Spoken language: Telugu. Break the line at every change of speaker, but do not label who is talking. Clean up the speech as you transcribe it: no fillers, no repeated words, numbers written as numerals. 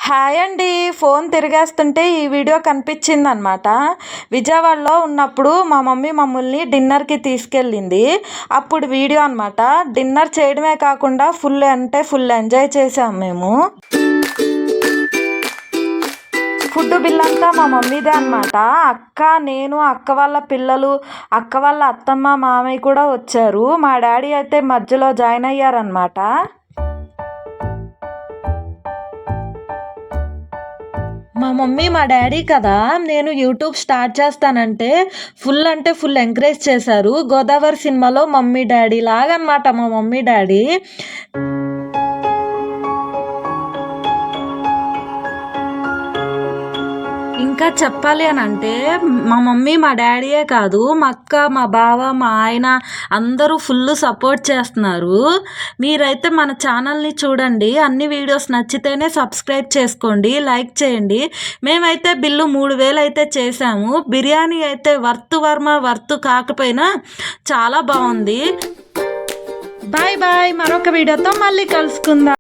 హాయ్ అండి. ఫోన్ తిరిగేస్తుంటే ఈ వీడియో కనిపించిందనమాట. విజయవాడలో ఉన్నప్పుడు మా మమ్మీ మమ్మల్ని డిన్నర్కి తీసుకెళ్ళింది. అప్పుడు వీడియో అనమాట. డిన్నర్ చేయడమే కాకుండా ఫుల్ ఎంజాయ్ చేసాం మేము. ఫుడ్ బిల్ అంతా మా మమ్మీదే అనమాట. అక్క, నేను, అక్క వాళ్ళ పిల్లలు, అక్క వాళ్ళ అత్తమ్మ, మామయ్య కూడా వచ్చారు. మా డాడీ అయితే మధ్యలో జాయిన్ అయ్యారనమాట. మా మమ్మీ మా డాడీ కదా నేను యూట్యూబ్ స్టార్ట్ చేస్తానంటే ఫుల్ ఎంకరేజ్ చేశారు. గోదావరి సినిమాలో మమ్మీ డాడీ లాగా అనమాట మా మమ్మీ డాడీ. ఇంకా చెప్పాలి అని అంటే మా మమ్మీ మా డాడీయే కాదు, మా అక్క, మా బావ, మా ఆయన అందరూ ఫుల్ సపోర్ట్ చేస్తున్నారు. మీరైతే మన ఛానల్ని చూడండి. అన్ని వీడియోస్ నచ్చితేనే సబ్స్క్రైబ్ చేసుకోండి, లైక్ చేయండి. మేమైతే బిల్లు 3000 అయితే చేసాము. బిర్యానీ అయితే వర్త్ కాకపోయినా చాలా బాగుంది. Bye bye. మరొక వీడియోతో మళ్ళీ కలుసుకుందాం.